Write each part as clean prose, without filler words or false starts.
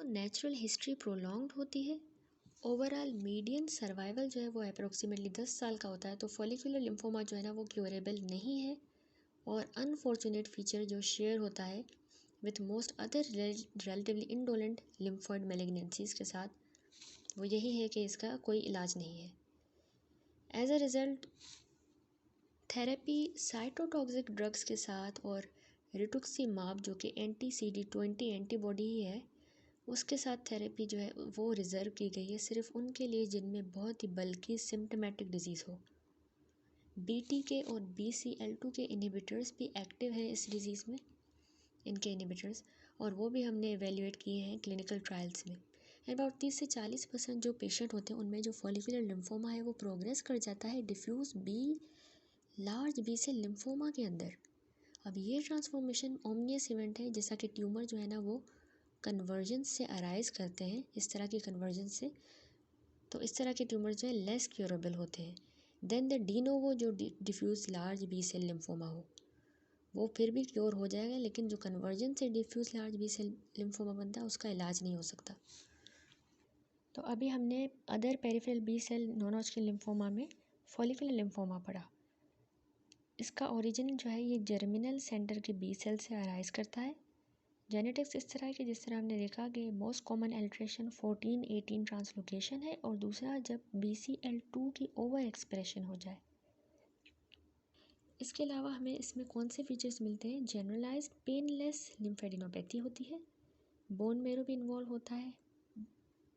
Natural history prolonged होती है, overall median survival जो है वो अप्रोक्सीमेटली 10 साल का होता है, तो फॉलिकुलर लिम्फोमा जो है ना वो क्योरेबल नहीं है। और अनफॉर्चुनेट फीचर जो शेयर होता है with most other relatively indolent lymphoid malignancies के साथ, वो यही है कि इसका कोई इलाज नहीं है। As a result therapy cytotoxic drugs के साथ और रिटुक्सीमाब जो कि एंटी CD20 एंटीबॉडी ही है, उसके साथ थेरेपी जो है वो रिज़र्व की गई है सिर्फ उनके लिए जिनमें बहुत ही बल्कि सिम्टमेटिक डिजीज़ हो। BTK और BCL2 के इनहिबिटर्स भी एक्टिव हैं इस डिज़ीज़ में, इनके इनहिबिटर्स, और वो भी हमने एवेल्यूएट किए हैं क्लिनिकल ट्रायल्स में। अबाउट 30 से 40% जो पेशेंट होते हैं उनमें जो फॉलिकुलर लिम्फोमा है वो प्रोग्रेस कर जाता है diffuse large B cell lymphoma के अंदर। अब ये ट्रांसफॉर्मेशन ओमनियस इवेंट है, जैसा कि ट्यूमर जो है ना वो कन्वर्जन से अराइज करते हैं, इस तरह की कन्वर्जन से, तो इस तरह के ट्यूमर जो है लेस क्योरेबल होते हैं देन द डीनोवो जो diffuse large B cell lymphoma हो, वो फिर भी क्योर हो जाएगा, लेकिन जो कन्वर्जन से diffuse large B cell lymphoma बनता है उसका इलाज नहीं हो सकता। तो अभी हमने other peripheral B cell non Hodgkin lymphoma में फॉलिकुलर लिम्फोमा पढ़ा। इसका ओरिजिन जो है ये जर्मिनल सेंटर के बी सेल से अराइज करता है। जेनेटिक्स इस तरह है कि जिस तरह हमने देखा कि मोस्ट कॉमन एल्ट्रेशन 14-18 ट्रांसलोकेशन है, और दूसरा जब BCL2 की ओवर एक्सप्रेशन हो जाए। इसके अलावा हमें इसमें कौन से फीचर्स मिलते हैं? जनरलाइज पेनलेस लिम्फेडिनोपैथी होती है, बोन मेरो भी इन्वॉल्व होता है,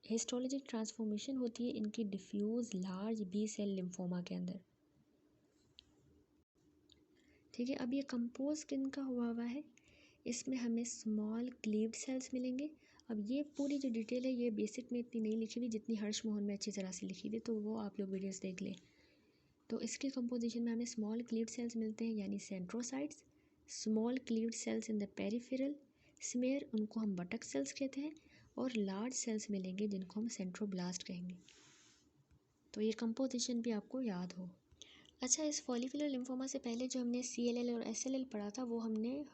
हिस्टोलॉजिक ट्रांसफॉर्मेशन होती है इनकी diffuse large B cell lymphoma के अंदर। ठीक है, अब ये कंपोज किन का हुआ है? इसमें हमें स्मॉल क्लीव्ड सेल्स मिलेंगे। अब ये पूरी जो डिटेल है ये बेसिक में इतनी नहीं लिखी हुई जितनी हर्ष मोहन में अच्छी तरह से लिखी हुई, तो वो आप लोग वीडियोस देख लें। तो इसके कंपोजिशन में हमें स्मॉल क्लीव्ड सेल्स मिलते हैं यानी centrocytes, small cleaved cells in the peripheral smear, उनको हम बटक सेल्स कहते हैं, और लार्ज सेल्स मिलेंगे जिनको हम सेंट्रोब्लास्ट कहेंगे। तो ये कंपोजिशन भी आपको याद हो। अच्छा, इस फॉलिकुलर लिम्फोमा से पहले जो हमने CLL और SLL पढ़ा था वो हमने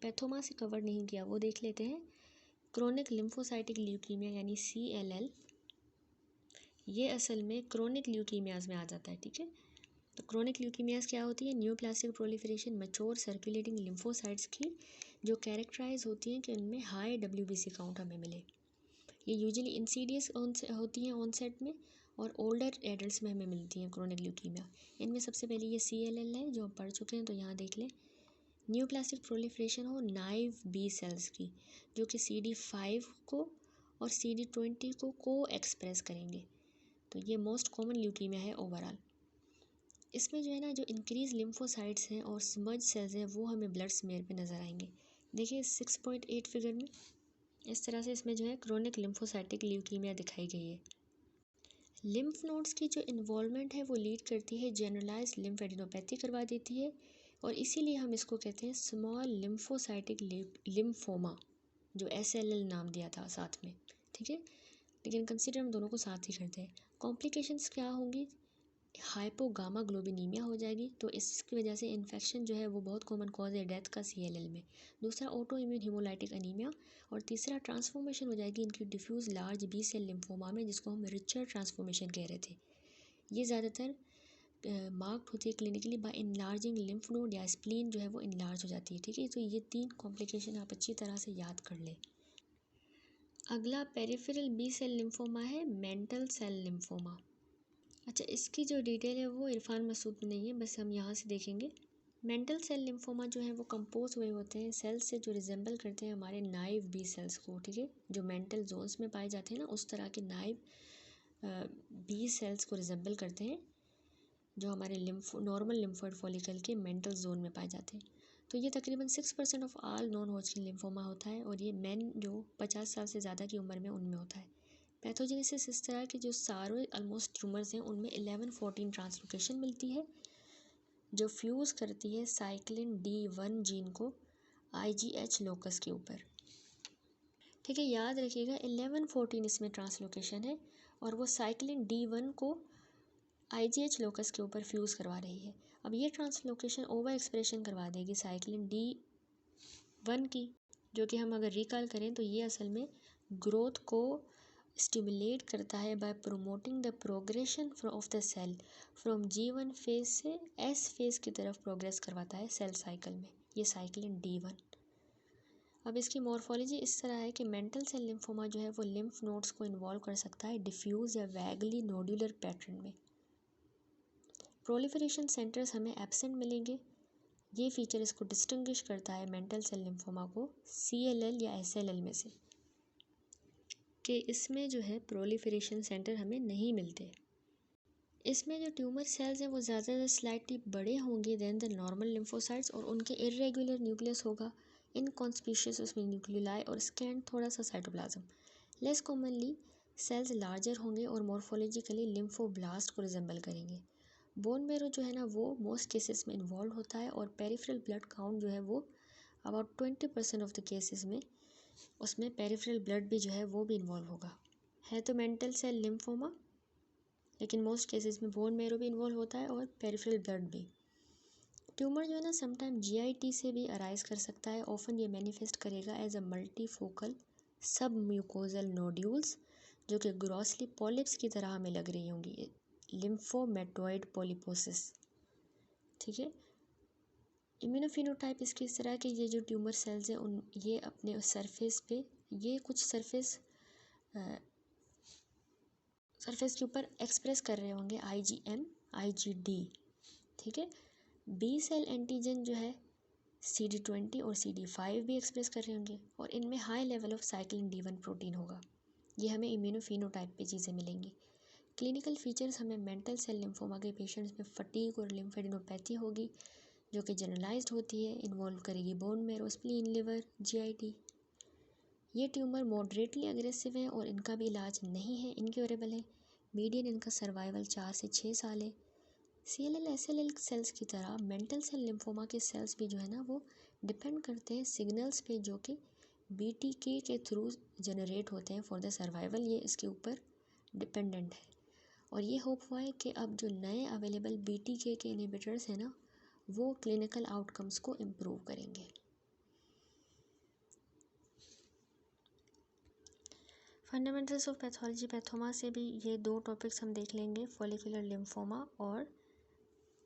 पैथोमा से कवर नहीं किया, वो देख लेते हैं। क्रोनिक लिम्फोसाइटिक ल्यूकीमिया यानी CLL, ये असल में क्रोनिक ल्यूकीमियाज में आ जाता है। ठीक है, तो क्रोनिक ल्यूकीमियाज क्या होती है? Neoplastic proliferation mature circulating lymphocytes की जो कैरेक्टराइज होती हैं कि उनमें हाई WBC काउंट हमें मिले। ये यूजुअली इंसीडियस होती हैं ऑनसेट में और ओल्डर एडल्ट्स में हमें मिलती हैं क्रोनिक ल्यूकीमिया। इनमें सबसे पहले ये CLL है जो हम पढ़ चुके हैं, तो यहाँ देख लें। न्यूप्लास्टिक प्रोलिफरेशन हो नाइव बी सेल्स की जो कि CD5 को और CD20 को एक्सप्रेस करेंगे, तो ये मोस्ट कॉमन ल्यूकीमिया है ओवरऑल। इसमें जो है ना जो इंक्रीज लिम्फोसाइट्स हैं और स्मज सेल्स हैं वो हमें ब्लड स्मेयर पे नज़र आएंगे। देखिए 6.8 फिगर में इस तरह से इसमें जो है क्रोनिक लिम्फोसाइटिक ल्यूकीमिया दिखाई गई है। लिम्फ नोड्स की जो इन्वॉल्वमेंट है वो लीड करती है जनरलाइज लिम्फेडिनोपैथी करवा देती है, और इसीलिए हम इसको कहते हैं स्मॉल लिम्फोसाइटिक लिम्फोमा, जो SLL नाम दिया था साथ में। ठीक है, लेकिन कंसीडर हम दोनों को साथ ही करते हैं। कॉम्प्लिकेशंस क्या होंगी? हाइपोगामा ग्लोबिनीमिया हो जाएगी, तो इसकी वजह से इन्फेक्शन जो है वो बहुत कॉमन कॉज है डेथ का CLL में। दूसरा ऑटो इम्यून हीमोलाइटिक अनीमिया, और तीसरा ट्रांसफॉर्मेशन हो जाएगी इनकी diffuse large B cell lymphoma में, जिसको हम रिचर ट्रांसफॉर्मेशन कह रहे थे। ये ज़्यादातर मार्क्ड होती है clinically by enlarging lymph node या स्प्लीन जो है वो इनलार्ज हो जाती है। ठीक है, तो ये 3 कॉम्प्लिकेशन आप अच्छी तरह से याद कर लें। अगला पेरिफेरल बी सेल लिम्फोमा है मेंटल सेल लिम्फोमा। अच्छा, इसकी जो डिटेल है वो इरफान मसूद में नहीं है, बस हम यहाँ से देखेंगे। मेंटल सेल लिम्फोमा जो है वो कंपोज हुए होते हैं सेल्स से जो रिजेंबल करते हैं हमारे नाइव बी सेल्स को। ठीक है, जो मेंटल जोन्स में पाए जाते हैं ना उस तरह के नाइव बी सेल्स को रिजेंबल करते हैं जो हमारे नॉर्मल लिम्फोइड फॉलिकल के मेंटल जोन में पाए जाते हैं। तो ये तकरीबन 6% of all non Hodgkin lymphoma होता है, और ये मेन जो 50 साल से ज़्यादा की उम्र में उनमें होता है। पैथोजेनेसिस इस तरह के जो सारे ऑलमोस्ट ट्यूमर्स हैं उनमें 11-14 ट्रांसलोकेशन मिलती है जो फ्यूज़ करती है साइक्लिन D1 जीन को IGH लोकस के ऊपर। ठीक है, याद रखिएगा 11-14 इसमें ट्रांसलोकेशन है और वो साइक्लिन D1 को IGH लोकस के ऊपर फ्यूज़ करवा रही है। अब ये ट्रांसलोकेशन ओवर एक्सप्रेशन करवा देगी साइक्लिन D1 की, जो कि हम अगर रिकॉल करें तो ये असल में ग्रोथ को स्टिमुलेट करता है by promoting the progression of the cell from G1 phase से S फेज की तरफ प्रोग्रेस करवाता है सेल साइकिल में। ये साइक्लिन D1। अब इसकी मॉर्फोलॉजी इस तरह है कि मेंटल सेल लिम्फोमा जो है वो लिम्फ नोड्स को इन्वॉल्व कर सकता है डिफ्यूज या वैगली नोड्यूलर पैटर्न में। प्रोलिफरेशन सेंटर्स हमें एब्सेंट मिलेंगे। ये फीचर इसको डिस्टिंग्विश करता है मेंटल सेल लिम्फोमा को CLL या SLL में से, कि इसमें जो है प्रोलिफरेशन सेंटर हमें नहीं मिलते। इसमें जो ट्यूमर सेल्स हैं वो ज़्यादा स्लाइटली बड़े होंगे देन द नॉर्मल लिम्फोसाइट्स और उनके इरेगुलर न्यूक्लियस होगा, इनकॉन्स्पिशियस उसमें न्यूक्लियोलाई और स्कैंड थोड़ा सा cytoplasm. Less commonly cells larger होंगे और मॉर्फोलॉजिकली लिम्फोब्लास्ट को रिजेंबल करेंगे। बोन मेरो जो है ना वो मोस्ट केसेस में इन्वॉल्व होता है और पेरिफेरल ब्लड काउंट जो है वो अबाउट 20% ऑफ द केसेस में उसमें पेरिफेरल ब्लड भी जो है वो भी इन्वॉल्व होगा। है तो मेंटल सेल लिम्फोमा, लेकिन मोस्ट केसेस में बोन मेरो भी इन्वॉल्व होता है और पेरिफेरल ब्लड भी। ट्यूमर जो है ना समटाइम GIT से भी अराइज कर सकता है। ऑफन ये मैनिफेस्ट करेगा एज अ मल्टीफोकल सब म्यूकोजल नोड्यूल्स जो कि ग्रॉसली पॉलिप्स की तरह हमें लग रही होंगी, लिम्फोमेटोइड पॉलिपोसिस। ठीक है। इम्यूनोफिनोटाइप इसकी इस तरह के ये जो ट्यूमर सेल्स हैं उन ये अपने सरफेस पे ये कुछ सरफेस के ऊपर एक्सप्रेस कर रहे होंगे IgM IgD। ठीक है। B सेल एंटीजन जो है CD20 और CD5 भी एक्सप्रेस कर रहे होंगे और इनमें high level of cyclin D1 protein होगा। ये हमें इम्यूनोफिनोटाइप पे चीज़ें मिलेंगी। क्लिनिकल फीचर्स हमें मेंटल सेल लिम्फोमा के पेशेंट्स में फटीग और लिम्फेडिनोपैथी होगी जो कि जनरलाइज्ड होती है, इन्वॉल्व करेगी bone marrow, spleen, liver, GIT। ये ट्यूमर मॉडरेटली अग्रेसिव है और इनका भी इलाज नहीं है, इनक्योरेबल है। मीडियन इनका सर्वाइवल 4 से 6 साल है। CLL SLL सेल्स की तरह मेंटल सेल लिम्फोमा के सेल्स भी जो है ना वो डिपेंड करते हैं सिग्नल्स पे जो कि BTK के थ्रू जनरेट होते हैं फॉर द सर्वाइवल। ये इसके ऊपर डिपेंडेंट है और ये होप हुआ है कि अब जो नए अवेलेबल BTK के इनहिबिटर्स हैं ना वो क्लिनिकल आउटकम्स को इम्प्रूव करेंगे। फंडामेंटल्स ऑफ पैथोलॉजी पैथोमा से भी ये 2 टॉपिक्स हम देख लेंगे, फॉलिकुलर लिम्फोमा और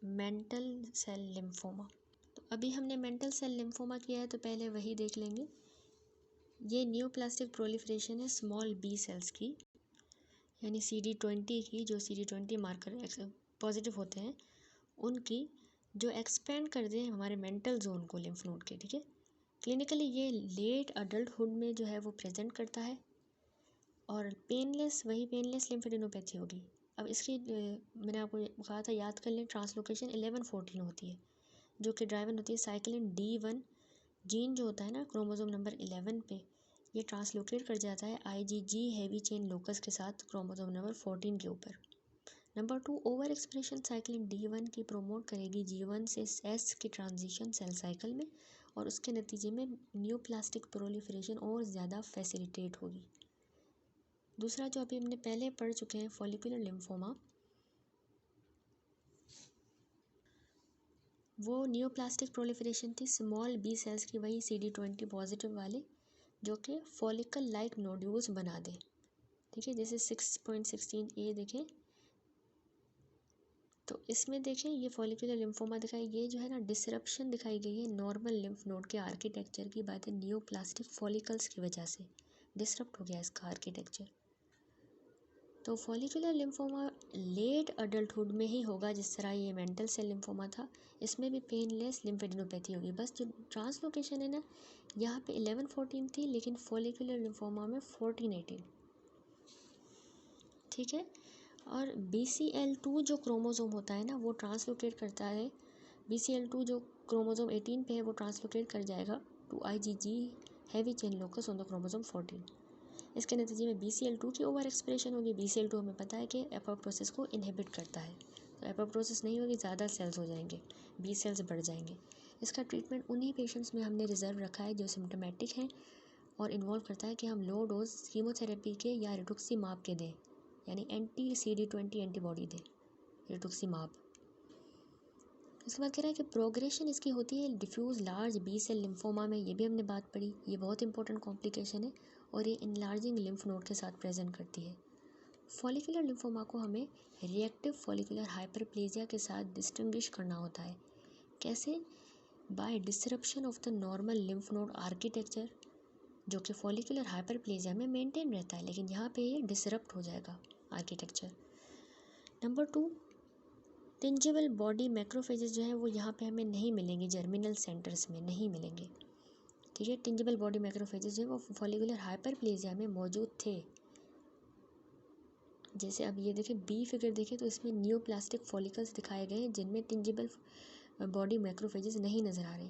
मेंटल सेल लिम्फोमा। तो अभी हमने मेंटल सेल लिम्फोमा किया है तो पहले वही देख लेंगे। ये न्यूप्लास्टिक प्रोलिफरेशन है स्मॉल B सेल्स की, यानी CD20 की, जो CD20 मार्कर पॉजिटिव होते हैं उनकी, जो एक्सपेंड कर दें हमारे मेंटल जोन को लिम्फ नोड के। ठीक है। क्लिनिकली ये लेट अडल्टहुड में जो है वो प्रेजेंट करता है और पेनलेस लिम्फेडिनोपैथी होगी। अब इसकी मैंने आपको कहा था याद कर लें, ट्रांसलोकेशन 11-14 होती है जो कि ड्राइवन होती है साइक्लिन D1 जीन जो होता है ना क्रोमोसोम नंबर 11 पे, ये ट्रांसलोकेट कर जाता है IgG हैवी चेन लोकस के साथ क्रोमोसोम नंबर 14 के ऊपर। Number 2, over expression cyclin D1 की प्रोमोट करेगी G1 से S की ट्रांजिशन सेल साइकिल में और उसके नतीजे में न्यूप्लास्टिक प्रोलिफरेशन और ज़्यादा फैसिलिटेट होगी। दूसरा जो अभी हमने पहले पढ़ चुके हैं फॉलिकुलर लिम्फोमा, वो न्यूप्लास्टिक प्रोलिफरेशन थी स्मॉल B सेल्स की, वही CD20 पॉजिटिव वाले जो कि फॉलिकल लाइक नोड्यूल्स बना दे। ठीक है। जैसे 6.16A देखें तो इसमें देखें ये फॉलिकुलर लिम्फोमा दिखाई, ये जो है ना डिसरप्शन दिखाई गई है नॉर्मल लिम्फ नोड के आर्किटेक्चर की, बात है न्यूप्लास्टिक फॉलिकल्स की वजह से डिसरप्ट हो गया इसका आर्किटेक्चर। तो फॉलिकुलर लिम्फोमा लेट अडल्टहुड में ही होगा जिस तरह ये मेंटल सेल लिम्फोमा था। इसमें भी पेनलेस लिम्फेडिनोपैथी होगी, बस जो ट्रांसलोकेशन है ना यहाँ पे 11-14 थी लेकिन फॉलिकुलर लिम्फोमा में 14-18। ठीक है। और BCL2 जो क्रोमोसोम होता है ना वो ट्रांसलोकेट करता है, BCL2 जो क्रोमोसोम 18 पे है वो ट्रांसलोकेट कर जाएगा to IgG heavy chain locus on the chromosome 14। इसके नतीजे में BCL2 की ओवर एक्सप्रेशन होगी। BCL2 हमें पता है कि एपोप्टोसिस को इनहिबिट करता है, तो एपोप्टोसिस नहीं होगी, ज़्यादा सेल्स हो जाएंगे, B सेल्स बढ़ जाएंगे। इसका ट्रीटमेंट उन्हीं पेशेंट्स में हमने रिजर्व रखा है जो सिम्टोमेटिक हैं और इन्वॉल्व करता है कि हम लो डोज कीमोथेरेपी के या रिटुक्सीमाब के दें, यानी anti-CD20 एंटीबॉडी दें, रिटुक्सीमाब। इसके बाद कह रहा है कि प्रोग्रेशन इसकी होती है diffuse large B cell lymphoma में, ये भी हमने बात पढ़ी, ये बहुत इंपॉर्टेंट कॉम्प्लिकेशन है और ये इनलार्जिंग लिम्फ नोड के साथ प्रेजेंट करती है। फॉलिकुलर लिम्फोमा को हमें रिएक्टिव फॉलिकुलर हाइपरप्लेजिया के साथ डिस्टिंग्विश करना होता है। कैसे? By disruption of the normal lymph node architecture, जो कि फॉलिकुलर हाइपरप्लेजिया में मेंटेन रहता है, लेकिन यहाँ पे ये डिसरप्ट हो जाएगा आर्किटेक्चर। नंबर 2, टिंजिबल बॉडी मैक्रोफेजेस जो हैं वो यहाँ पे हमें नहीं मिलेंगे, जर्मिनल सेंटर्स में नहीं मिलेंगे। ठीक है, टिंजिबल बॉडी मैक्रोफेजेस जो है वो फॉलिकुलर हाइपरप्लेजिया में मौजूद थे। जैसे अब ये देखें, बी फिगर देखें तो इसमें न्यूप्लास्टिक फॉलिकल्स दिखाए गए हैं जिनमें टिंजिबल बॉडी मैक्रोफेजेस नहीं नज़र आ रहे,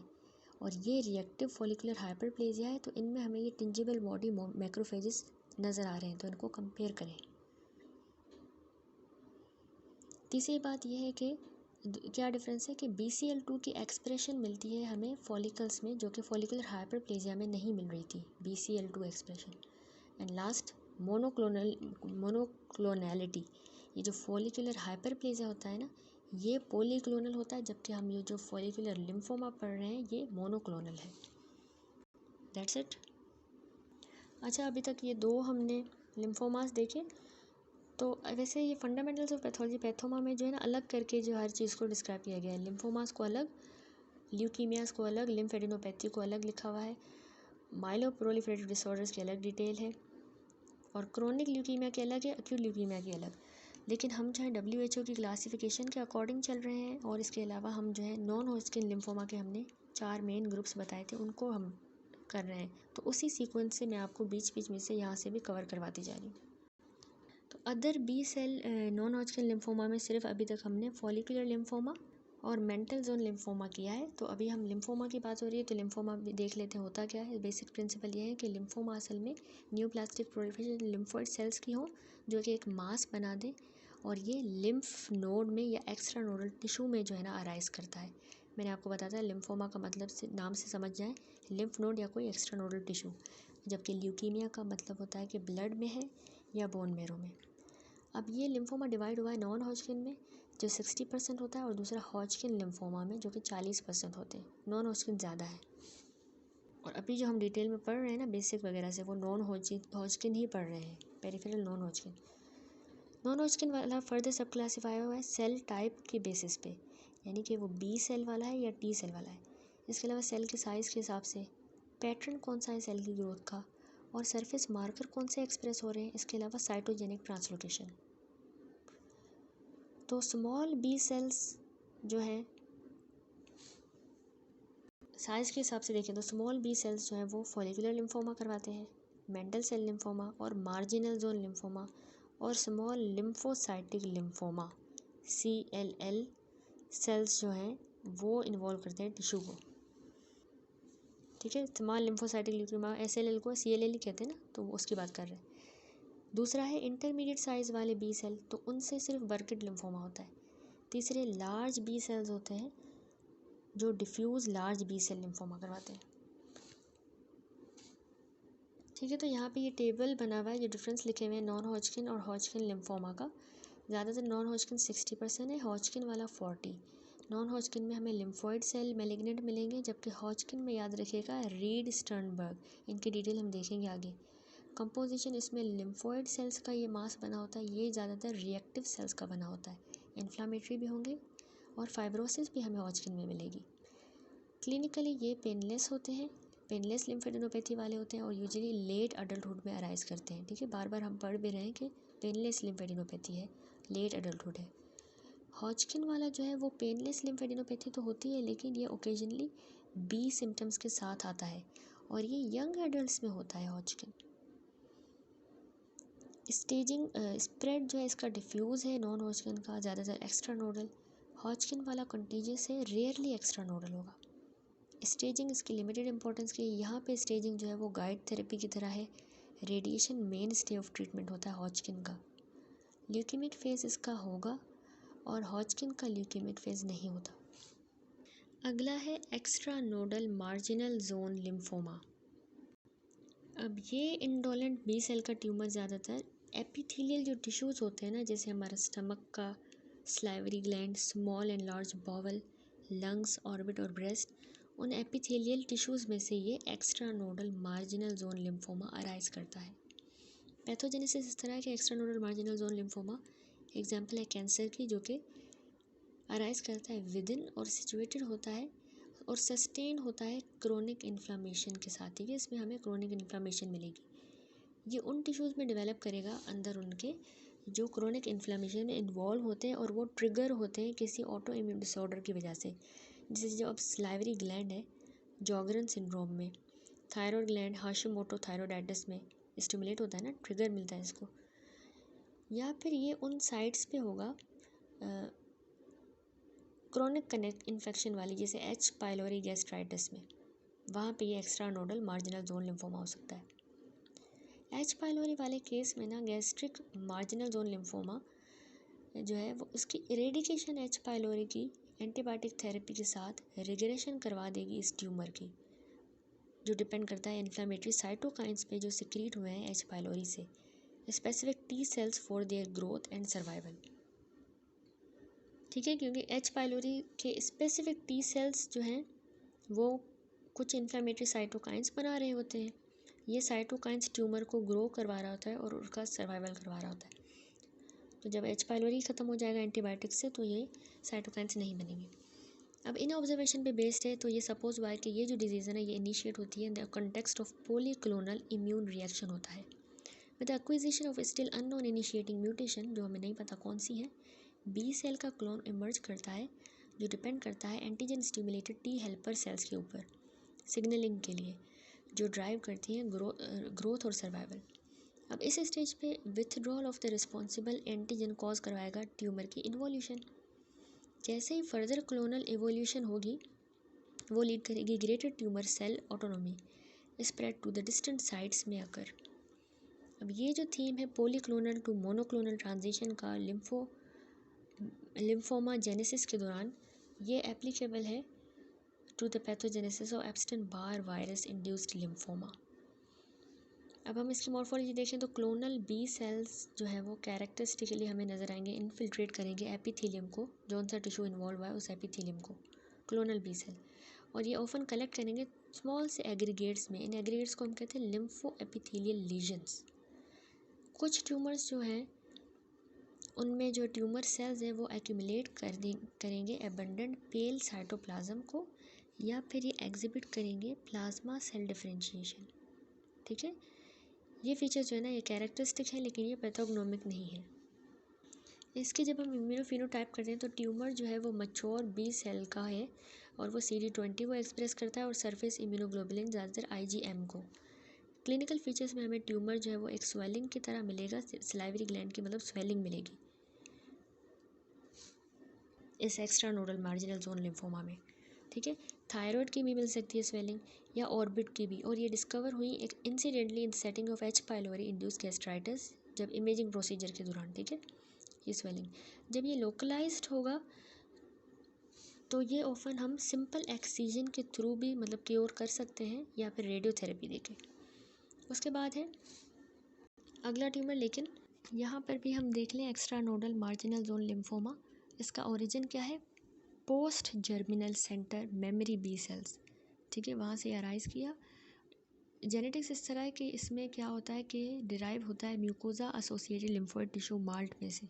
और ये रिएक्टिव फॉलिकुलर हाइपरप्लेजिया है तो इनमें हमें ये टिंजिबल बॉडी मैक्रोफेजेस नज़र आ रहे हैं, तो इनको कंपेयर करें। तीसरी बात यह है कि क्या डिफरेंस है कि BCL2 की एक्सप्रेशन मिलती है हमें फॉलिकल्स में, जो कि फॉलिकुलर हाइपरप्लेजिया में नहीं मिल रही थी, BCL2 एक्सप्रेशन। And last, मोनोक्लोनैलिटी। ये जो फॉलिकुलर हाइपरप्लेजिया होता है ना, ये पॉलीक्लोनल होता है, जबकि हम ये जो फॉलिकुलर लिम्फोमा पढ़ रहे हैं ये मोनोक्लोनल है। That's it. अच्छा, अभी तक ये 2 हमने लिम्फोमास देखे। तो वैसे ये फंडामेंटल्स ऑफ पैथोलॉजी पैथोमा में जो है ना अलग करके जो हर चीज़ को डिस्क्राइब किया गया है। लिम्फोमास को अलग, ल्यूकीमियास को अलग, लिम्फेडिनोपैथी को अलग लिखा हुआ है, माइलोप्रोलिफरेटिव डिसऑर्डर्स की अलग डिटेल है, और क्रोनिक ल्यूकीमिया की अलग है, एक्यूट ल्यूकीमिया की अलग। लेकिन हम जो है WHO की क्लासिफिकेशन के अकॉर्डिंग चल रहे हैं, और इसके अलावा हम जो है नॉन हॉजकिन लिम्फोमा के हमने 4 मेन ग्रुप्स बताए थे, उनको हम कर रहे हैं। तो उसी सीक्वेंस से मैं आपको बीच बीच में से यहाँ से भी कवर करवाती जा रही हूँ। तो other B cell non Hodgkin lymphoma में सिर्फ अभी तक हमने फॉलिकुलर लिम्फोमा और मेंटल जोन लिम्फोमा किया है। तो अभी हम लिम्फोमा की बात हो रही है तो लिम्फोमा भी देख लेते हैं होता क्या है। बेसिक प्रिंसिपल ये है कि लिम्फोमा असल में न्यूप्लास्टिक प्रोलिफरेशन लिम्फोइड सेल्स की हो, जो कि एक मास बना दे, और ये लिम्फ नोड में या एक्स्ट्रा नोडल टिश्यू में जो है ना अराइज करता है। मैंने आपको बताया था लिम्फोमा का मतलब से नाम से समझ जाएं, लिम्फ नोड या कोई एक्स्ट्रा नोडल टिश्यू, जबकि ल्यूकीमिया का मतलब होता है कि ब्लड में है या बोन मैरो में। अब ये लिम्फोमा डिवाइड हुआ है नॉन हॉजकिन में जो 60% होता है, और दूसरा हॉजकिन लिम्फोमा में जो कि 40% होते हैं। नॉन हॉजकिन ज़्यादा है, और अभी जो हम डिटेल में पढ़ रहे हैं ना बेसिक वगैरह से, वो नॉन हॉजकिन ही पढ़ रहे हैं, peripheral non Hodgkin. Non Hodgkin वाला फर्दर सब क्लासीफाई हुआ है सेल टाइप के बेसिस पे, यानी कि वो B सेल वाला है या T सेल वाला है। इसके अलावा सेल के साइज़ के हिसाब से पैटर्न कौन सा है सेल की ग्रोथ का, और सरफेस मार्कर कौन से एक्सप्रेस हो रहे हैं, इसके अलावा साइटोजेनिक ट्रांसलोकेशन। तो स्मॉल B सेल्स जो हैं साइज़ के हिसाब से देखें तो स्मॉल B सेल्स जो हैं वो फॉलिकुलर लिम्फोमा करवाते हैं, मेंटल सेल लिम्फोमा और मार्जिनल जोन लिम्फोमा, और small lymphocytic lymphoma CLL cells जो हैं वो इन्वॉल्व करते हैं टिश्यू को। ठीक है, स्मॉल लिम्फोसाइटिक लिम्फोमा SLL को CLL ही कहते हैं ना, तो उसकी बात कर रहे हैं। दूसरा है इंटरमीडिएट साइज़ वाले B सेल, तो उनसे सिर्फ बर्किट लिम्फोमा होता है। तीसरे लार्ज B सेल्स होते हैं जो diffuse large B cell lymphoma करवाते हैं। ठीक है, तो यहाँ पे ये टेबल बना हुआ है, ये डिफरेंस लिखे हुए हैं नॉन हॉजकिन और हॉजकिन लिम्फोमा का। ज़्यादातर नॉन हॉजकिन 60% है, हॉजकिन वाला 40। नॉन हॉजकिन में हमें लिम्फोइड सेल मैलिग्नेंट मिलेंगे, जबकि हॉजकिन में याद रखिएगा रीड स्टर्नबर्ग, इनकी डिटेल हम देखेंगे आगे। कंपोजिशन इसमें लिम्फोइड सेल्स का ये मास बना होता है, ये ज़्यादातर रिएक्टिव सेल्स का बना होता है, इन्फ्लामेटरी भी होंगे, और फाइब्रोसिस भी हमें हॉजकिन में मिलेगी। क्लिनिकली ये पेनलेस होते हैं, पेनलेस लिम्फेडिनोपैथी वाले होते हैं, और यूजुअली लेट अडल्टहुड में अराइज करते हैं। ठीक है, बार बार हम पढ़ भी रहे हैं कि पेनलेस लिम्फेडिनोपैथी है, लेट अडल्टहुड है। हॉजकिन वाला जो है वो पेनलेस लिम्फेडिनोपैथी तो होती है, लेकिन ये ओकेजनली B सिम्टम्स के साथ आता है, और ये यंग एडल्ट्स में होता है हॉजकिन। स्टेजिंग स्प्रेड जो है इसका डिफ्यूज़ है नॉन हॉजकिन का, ज़्यादातर एक्स्ट्रा नोडल। हॉजकिन वाला कंटीजियस है, रेयरली एक्स्ट्रा नोडल होगा। स्टेजिंग इसकी लिमिटेड इंपॉर्टेंस की, यहाँ पे स्टेजिंग जो है वो गाइड थेरेपी की तरह है। Radiation main stay of treatment होता है हॉजकिन का। ल्यूकीमिक फेज़ इसका होगा, और हॉजकिन का ल्यूकीमिक फेज़ नहीं होता। अगला है extra nodal marginal zone lymphoma. अब ये इंडोलेंट B सेल का ट्यूमर ज़्यादातर एपिथेलियल जो टिश्यूज़ होते हैं ना, जैसे हमारा स्टमक का salivary gland, small and large bowel, lungs, orbit और ब्रेस्ट, उन एपिथेलियल टिश्यूज़ में से ये extra nodal marginal zone lymphoma arise करता है। पैथोजेनेसिस इस तरह के extra nodal marginal zone lymphoma example है कैंसर की, जो कि अराइज करता है विद इन और सिचुएटेड होता है और सस्टेन होता है क्रोनिक इन्फ्लामेशन के साथ। ठीक है, इसमें हमें क्रोनिक इन्फ्लामेशन मिलेगी। ये उन टिश्यूज़ में डेवलप करेगा अंदर उनके जो क्रोनिक इन्फ्लामेशन में इन्वॉल्व होते हैं और वो ट्रिगर होते हैं किसी ऑटो इम्यून डिसऑर्डर की वजह से। जैसे जो अब सलाइवरी ग्लैंड है जॉगरन सिंड्रोम में, थायरॉयड ग्लैंड हाशिमोटो थायरॉयडाइटिस में स्टिमुलेट होता है ना, ट्रिगर मिलता है इसको। या फिर ये उन साइट्स पे होगा क्रोनिक कनेक्ट इन्फेक्शन वाली, जैसे एच पाइलोरी गैस्ट्राइटिस में, वहाँ पे ये extra nodal marginal zone lymphoma हो सकता है। एच पाइलोरी वाले केस में ना गैस्ट्रिक मार्जिनल जोन लिम्फोमा जो है वो उसकी इरेडिकेशन एच पाइलोरी की एंटीबायोटिक थेरेपी के साथ रिग्रेशन करवा देगी इस ट्यूमर की, जो डिपेंड करता है इन्फ्लामेटरी साइटोकाइंस पे जो सिक्रीट हुए हैं एच पाइलोरी से, specific T cells for their growth and survival. ठीक है, क्योंकि एच पाइलोरी के स्पेसिफिक टी सेल्स जो हैं वो कुछ इन्फ्लामेटरी साइटोकाइंस बना रहे होते हैं। ये साइटोकाइंस ट्यूमर को ग्रो करवा रहा होता है और उसका सर्वाइवल करवा रहा होता है। तो जब एच पाइलोरी ख़त्म हो जाएगा एंटीबायोटिक्स से, तो ये साइटोकाइंस नहीं बनेंगे। अब इन ऑब्जर्वेशन पे बेस्ड है, तो ये सपोज हुआ है कि ये जो डिजीज़ है ना, ये इनिशिएट होती है in the context of polyclonal immune reaction होता है with acquisition of still unknown initiating mutation, जो हमें नहीं पता कौन सी है। बी सेल का क्लोन इमर्ज करता है जो डिपेंड करता है antigen stimulated T helper cells के ऊपर सिग्नलिंग के लिए, जो ड्राइव करती हैं ग्रोथ और सर्वाइवल। अब इस स्टेज पे withdrawal of the responsible antigen cause करवाएगा ट्यूमर की इन्वॉल्यूशन। जैसे ही फर्दर क्लोनल इवोल्यूशन होगी वो लीड करेगी greater tumour cell autonomy spread to the distant sites में अकर। अब ये जो थीम है पॉलीक्लोनल टू मोनोक्लोनल ट्रांजिशन का लिम्फोमा जेनेसिस के दौरान, ये एप्लीकेबल है to the pathogenesis of Epstein Barr virus induced lymphoma. अब हम इसकी मॉर्फोलॉजी देखें तो क्लोनल बी सेल्स जो है वो कैरेक्टरिस्टिकली हमें नज़र आएंगे, इन्फिल्ट्रेट करेंगे एपिथेलियम को, जौन सा टिश्यू इन्वॉल्व हुआ है उस एपिथेलियम को, क्लोनल बी सेल, और ये ऑफन कलेक्ट करेंगे स्मॉल से एग्रीगेट्स में। इन एग्रीगेट्स को हम कहते हैं लिम्फो एपिथेलियल लीजन्स। कुछ ट्यूमर्स जो हैं उनमें जो ट्यूमर सेल्स हैं वो एक्यूमुलेट करेंगे एबंडेंट पेल साइटोप्लाज्म को, या फिर ये एग्जिबिट करेंगे प्लाज्मा सेल डिफरेंशिएशन। ठीक है, ये फीचर्स जो है ना ये कैरेक्टरिस्टिक है, लेकिन ये पैथोग्नोमिक नहीं है। इसके जब हम इम्यूनोफिनोटाइप करते हैं तो ट्यूमर जो है वो मैच्योर बी सेल का है और वो CD20 को एक्सप्रेस करता है और सरफेस इम्यूनोग्लोबुलिन ज़्यादातर IgM को। क्लिनिकल फीचर्स में हमें ट्यूमर जो है वो एक स्वेलिंग की तरह मिलेगा, सलाइवरी ग्लैंड की मतलब स्वेलिंग मिलेगी इस extra nodal marginal zone lymphoma में। ठीक है, थायराइड की भी मिल सकती है स्वेलिंग या ऑर्बिट की भी, और ये डिस्कवर हुई एक incidentally in setting of H pylori induce gastritis जब इमेजिंग प्रोसीजर के दौरान। ठीक है, ये स्वेलिंग जब ये लोकलाइज्ड होगा तो ये ऑफन हम सिंपल एक्सीजन के थ्रू भी मतलब क्योर कर सकते हैं या फिर रेडियोथेरेपी देके। उसके बाद है अगला ट्यूमर, लेकिन यहाँ पर भी हम देख लें extra nodal marginal zone lymphoma. इसका ओरिजिन क्या है? Post germinal centre memory B cells. ठीक है, वहाँ से अराइज किया। जेनेटिक्स इस तरह है कि इसमें क्या होता है कि डिराइव होता है mucosa associated lymphoid tissue malt में से,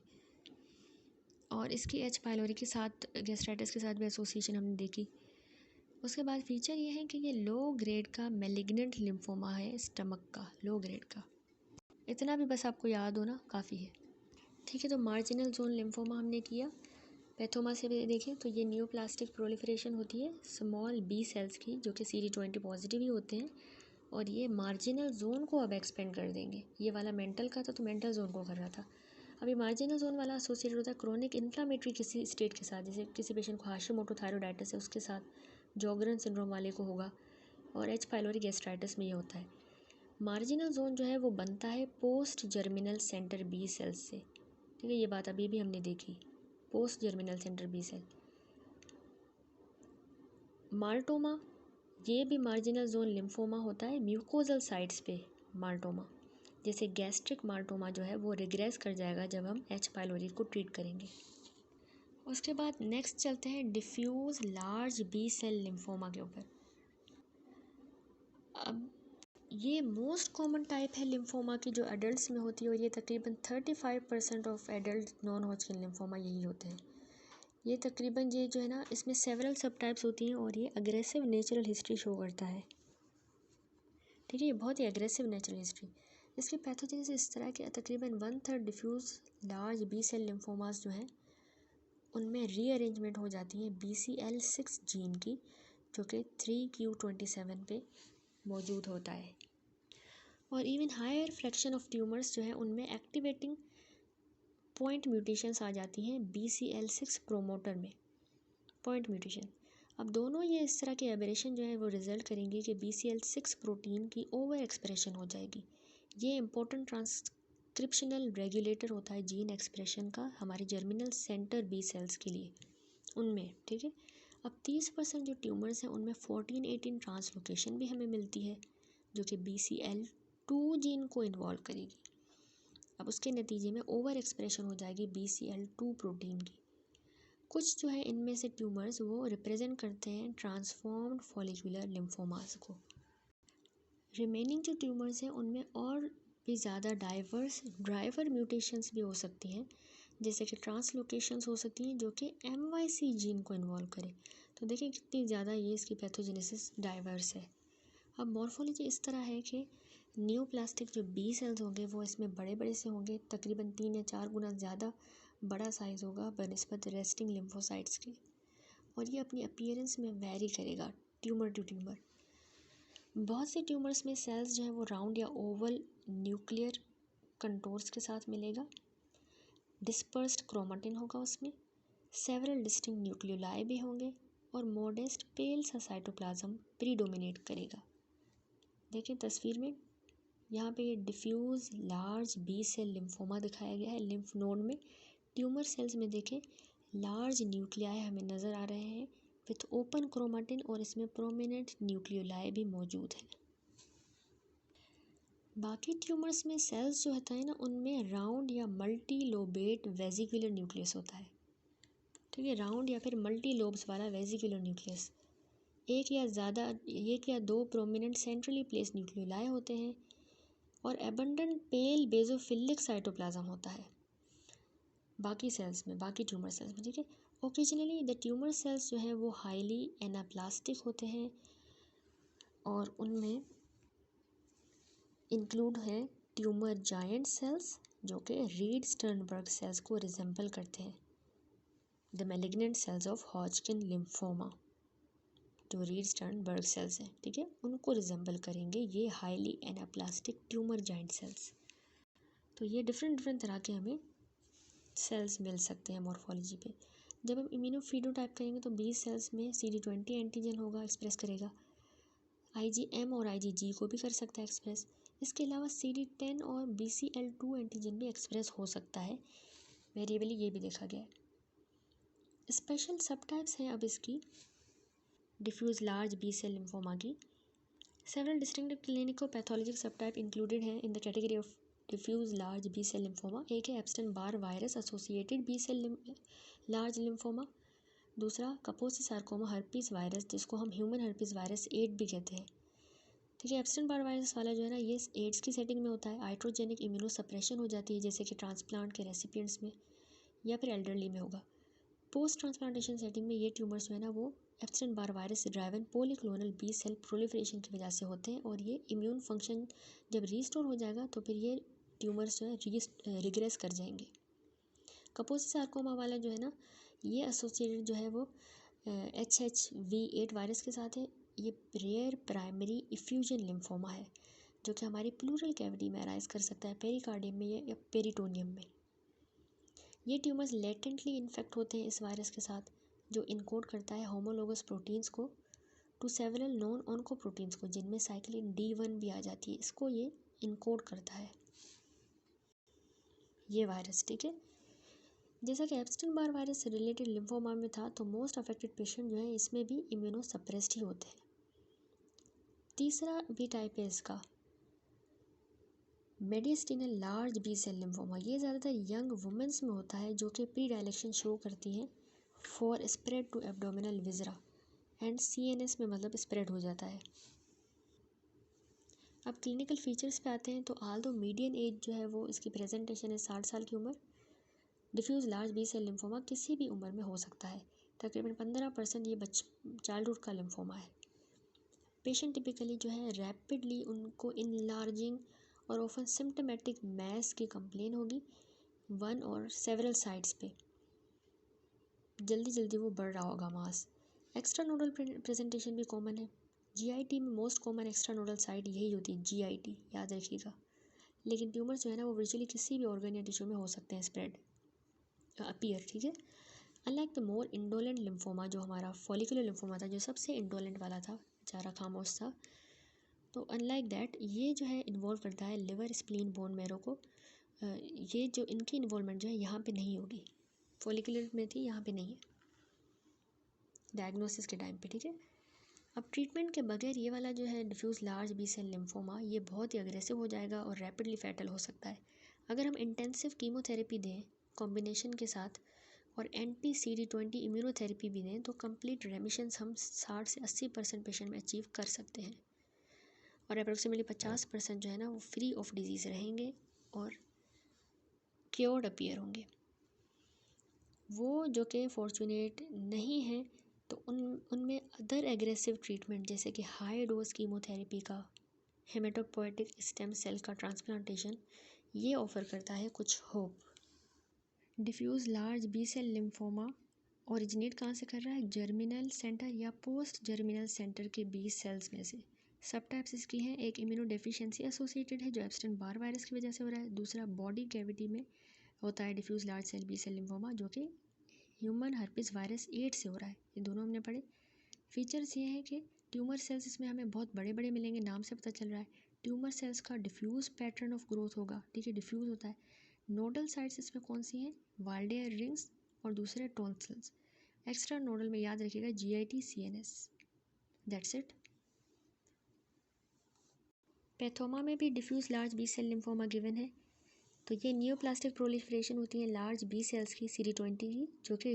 और इसकी एच पाइलोरी के साथ गैस्ट्राइटिस के साथ भी एसोसिएशन हमने देखी। उसके बाद फीचर ये है कि ये लो ग्रेड का मैलिग्नेंट लिम्फोमा है, स्टमक का लो ग्रेड का। इतना भी बस आपको याद होना काफ़ी है। ठीक है, तो मार्जिनल जोन लिम्फोमा हमने किया। पैथोमा से भी देखें तो ये न्यूप्लास्टिक प्रोलिफरेशन होती है स्मॉल बी सेल्स की, जो कि CD20 पॉजिटिव ही होते हैं, और ये मार्जिनल जोन को अब एक्सपेंड कर देंगे। ये वाला मेंटल का था तो मेंटल जोन को कर रहा था, अभी मार्जिनल जोन वाला एसोसिएटेड होता है क्रोनिक इन्फ्लामेटरी किसी स्टेट के साथ, जैसे किसी पेशेंट को हाशिमोटो थायरॉयडाइटिस है उसके साथ, जॉगरन सिंड्रोम वाले को होगा, और एच पाइलोरी गैस्ट्राइटिस में ये होता है। मार्जिनल जोन जो है वो बनता है post germinal centre B cells से। ठीक है, ये बात अभी भी हमने देखी, post germinal centre B cell. Maltoma ये भी मार्जिनल जोन लिम्फोमा होता है म्यूकोजल साइट्स पे। माल्टोमा जैसे गैस्ट्रिक माल्टोमा जो है वो रिग्रेस कर जाएगा जब हम एच पाइलोरी को ट्रीट करेंगे। उसके बाद नेक्स्ट चलते हैं diffuse large B cell lymphoma के ऊपर। अब ये मोस्ट कॉमन टाइप है लिम्फोमा की जो एडल्ट्स में होती है, और ये तकरीबन 35% of adult non Hodgkin lymphoma यही होते हैं। ये तकरीबन ये जो है ना, इसमें सेवरल सब टाइप्स होती हैं और ये अग्रेसिव नेचुरल हिस्ट्री शो करता है। ठीक है, ये बहुत ही एग्रेसिव नेचुरल हिस्ट्री। इसकी पैथोजेनेसिस इस तरह के तकरीबन 1/3 diffuse large B cell lymphomas जो हैं उनमें रीअरेंजमेंट हो जाती है BCL6 जीन की, जो कि 3q27 पे मौजूद होता है। और even higher fraction of tumours जो है उनमें एक्टिवेटिंग पॉइंट म्यूटेशंस आ जाती हैं BCL6 प्रोमोटर में, पॉइंट म्यूटेशन। अब दोनों ये इस तरह के एबरेशन जो है वो रिजल्ट करेंगे कि BCL6 प्रोटीन की ओवर एक्सप्रेशन हो जाएगी। ये इंपॉर्टेंट ट्रांसक्रिप्शनल रेगुलेटर होता है जीन एक्सप्रेशन का हमारे जर्मिनल सेंटर बी सेल्स के लिए उनमें। ठीक है, अब 30% जो ट्यूमर्स हैं उनमें 14-18 ट्रांसलोकेशन भी हमें मिलती है, जो कि BCL2 जीन को इन्वॉल्व करेगी। अब उसके नतीजे में ओवर एक्सप्रेशन हो जाएगी BCL2 प्रोटीन की। कुछ जो है इनमें से ट्यूमर्स वो रिप्रेजेंट करते हैं ट्रांसफॉर्म्ड फॉलिकुलर लिम्फोमास को। रिमेनिंग जो ट्यूमर्स हैं उनमें और भी ज़्यादा डाइवर्स ड्राइवर म्यूटेशंस भी हो सकती हैं, जैसे कि ट्रांसलोकेशंस हो सकती हैं जो कि MYC जीन को इन्वॉल्व करे। तो देखिए कितनी ज़्यादा ये इसकी पैथोजेनेसिस डाइवर्स है। अब मॉर्फोलॉजी इस तरह है कि न्यूप्लास्टिक जो बी सेल्स होंगे वो इसमें बड़े बड़े से होंगे, तकरीबन 3 या 4 गुना ज़्यादा बड़ा साइज़ होगा बनिस्बत रेस्टिंग लिम्फोसाइट्स के, और ये अपनी अपीयरेंस में वेरी करेगा ट्यूमर टू ट्यूमर। बहुत से ट्यूमर्स में सेल्स जो है वो राउंड या ओवल न्यूक्लियर कंटोर्स के साथ मिलेगा, डिस्पर्स्ड क्रोमेटिन होगा उसमें, सेवरल डिस्टिंक्ट न्यूक्लियोलाई भी होंगे, और मोडेस्ट पेल सा साइटोप्लाज्म प्रीडोमिनेट करेगा। देखिए तस्वीर में यहाँ पे ये diffuse large B cell lymphoma दिखाया गया है। लिम्फ नोड में ट्यूमर सेल्स में देखें लार्ज न्यूक्लियाई हमें नज़र आ रहे हैं विथ ओपन क्रोमेटिन, और इसमें प्रोमिनेंट न्यूक्लियोलाई भी मौजूद है। बाकी ट्यूमर्स में सेल्स जो होता है ना उनमें राउंड या मल्टी लोबेट वेजिकुलर न्यूक्लियस होता है। ठीक है, राउंड या फिर मल्टी लोब्स वाला वेजिकुलर न्यूक्लियस। एक या दो प्रोमिनेंट सेंट्रली प्लेस्ड न्यूक्लियोलाई होते हैं, और एबंडेंट पेल बेजोफिलिक साइटोप्लाज्म होता है बाकी सेल्स में, बाकी ट्यूमर सेल्स में। ठीक है, ओकेजनली द ट्यूमर सेल्स जो हैं वो हाईली एनाप्लास्टिक होते हैं, और उनमें इंक्लूड है ट्यूमर जायंट सेल्स जो कि रीड स्टर्नबर्ग सेल्स को रिजेंबल करते हैं। The malignant cells of Hodgkin lymphoma जो रीड स्टर्नबर्ग सेल्स हैं, ठीक है, उनको रिजेंबल करेंगे ये highly anaplastic tumour giant cells. तो ये डिफरेंट तरह के हमें सेल्स मिल सकते हैं मॉर्फोलॉजी पे। जब हम इम्यूनोफिनोटाइप करेंगे तो 20 सेल्स में CD20 एंटीजन होगा, एक्सप्रेस करेगा। IgM और IgG को भी कर सकता है एक्सप्रेस। इसके अलावा CD10 और BCL2 एंटीजन भी एक्सप्रेस हो सकता है, वेरिएबली ये भी देखा गया है। स्पेशल सब टाइप्स हैं अब इसकी diffuse large B cell lymphoma की। Several distinct clinicopathologic subtype included हैं in the category of diffuse large B cell lymphoma. एक है Epstein Barr virus associated B cell large lymphoma, दूसरा Kaposi sarcoma herpes virus जिसको हम human herpes virus 8 भी कहते हैं। ठीक है, एप्स्टन बार वायरस वाला जो है ना ये एड्स की सेटिंग में होता है। आइट्रोजेनिक इम्यूनो सप्रेशन हो जाती है जैसे कि ट्रांसप्लांट के रेसिपिएंट्स में या फिर एल्डरली में होगा। पोस्ट ट्रांसप्लांटेशन सेटिंग में ये ट्यूमर्स जो है ना वो एप्स्टन बार वायरस से driven polyclonal B cell proliferation की वजह से होते हैं, और ये इम्यून फंक्शन जब रीस्टोर हो जाएगा तो फिर ये ट्यूमर्स जो है रिग्रेस कर जाएंगे। कपोसी सार्कोमा वाला जो है ना ये एसोसिएटेड जो है वो HHV8 वायरस के साथ है। ये रेयर प्राइमरी इफ्यूजन लिम्फोमा है जो कि हमारी प्लूरल कैविटी में अराइज कर सकता है, पेरिकार्डियम में या पेरिटोनियम में। ये ट्यूमर्स लेटेंटली इन्फेक्ट होते हैं इस वायरस के साथ जो इनकोड करता है होमोलोगस प्रोटीन्स को टू सेवरल नॉन ऑन्कोप्रोटीन्स को, जिनमें साइक्लिन D1 भी आ जाती है, इसको ये इनकोड करता है ये वायरस। ठीक है, जैसा कि एप्स्टन बार वायरस से रिलेटेड लिम्फोमा में था तो मोस्ट अफेक्टेड पेशेंट जो है इसमें भी इम्यूनो सप्रेस्ड ही होते हैं। तीसरा भी टाइप है इसका मेडिस्टिनल लार्ज बी सेल लिम्फोमा। ये ज़्यादातर यंग वुमेंस में होता है जो कि प्री डायलेक्शन शो करती हैं for spread to abdominal viscera and CNS में मतलब स्प्रेड हो जाता है। अब क्लिनिकल फीचर्स पे आते हैं तो आल्दो मीडियन एज जो है वो इसकी प्रेजेंटेशन है 60 साल की उम्र। Diffuse large B cell lymphoma किसी भी उम्र में हो सकता है, तकरीबन 15% ये चाइल्डहुड का लिम्फोमा है। पेशेंट टिपिकली जो है रैपिडली उनको इनलार्जिंग और ऑफन सिम्टोमेटिक मैस की कंप्लेन होगी, वन और सेवरल साइड्स पे जल्दी जल्दी वो बढ़ रहा होगा मास। एक्स्ट्रा नोडल प्रेजेंटेशन भी कॉमन है। GIT में most common extra nodal site यही होती है, GIT याद रखिएगा। लेकिन ट्यूमर जो है ना वो वर्चुअली किसी भी ऑर्गन या टिश्यू में हो सकते हैं स्प्रेड अपीयर, ठीक है। Unlike the more indolent lymphoma जो हमारा फॉलिकुलर लिम्फोमा था, जो सबसे इंडोलेंट वाला था, बेचारा खामोश था, तो अनलाइक दैट ये जो है इन्वॉल्व करता है लिवर, स्प्लीन, बोन मैरो को। ये जो इनकी इन्वॉल्वमेंट जो है यहाँ पे नहीं होगी, फॉलिकुलर में थी, यहाँ पे नहीं है डायग्नोसिस के टाइम पे, ठीक है। अब ट्रीटमेंट के बगैर ये वाला जो है diffuse large B cell lymphoma ये बहुत ही अग्रेसिव हो जाएगा और रैपिडली फैटल हो सकता है। अगर हम इंटेंसिव कीमोथेरेपी दें कॉम्बिनेशन के साथ और anti-CD20 इम्यूनोथेरेपी भी दें तो कंप्लीट रेमिशंस हम 60 से 80% पेशेंट में अचीव कर सकते हैं और अप्रोक्सीमेटली 50% जो है ना वो फ्री ऑफ डिजीज़ रहेंगे और क्योर्ड अपीयर होंगे। वो जो कि फॉर्चुनेट नहीं है तो उनमें अदर एग्रेसिव ट्रीटमेंट जैसे कि हाई डोज कीमोथेरेपी का, हेमेटोपोएटिक स्टेम सेल का ट्रांसप्लांटेशन ये ऑफ़र करता है कुछ hope. Diffuse large B cell lymphoma originate कहाँ से कर रहा है, जर्मिनल सेंटर या पोस्ट जर्मिनल सेंटर के बी सेल्स में से। सब टाइप्स इसकी हैं, एक इम्यूनो डेफिशिएंसी एसोसिएटेड है जो एब्स्टेन बार वायरस की वजह से हो रहा है, दूसरा बॉडी कैविटी में होता है diffuse large cell B cell lymphoma जो कि ह्यूमन हर्पिस वायरस 8 से हो रहा है। ये दोनों हमने पढ़े। फीचर्स ये हैं कि ट्यूमर सेल्स इसमें हमें बहुत बड़े बड़े मिलेंगे, नाम से पता चल रहा है। ट्यूमर सेल्स का डिफ्यूज़ पैटर्न ऑफ ग्रोथ होगा, ठीक है, डिफ्यूज़ होता है। नोडल साइट्स इसमें कौन सी हैं, वाल्डेयर रिंग्स और दूसरे टॉन्सिल्स। एक्स्ट्रा नोडल में याद रखिएगा GIT CNS, that's it. Pathoma में भी diffuse large B cell lymphoma given है। तो ये न्यूप्लास्टिक प्रोलिफरेशन होती है लार्ज बी सेल्स की CD20 की जो कि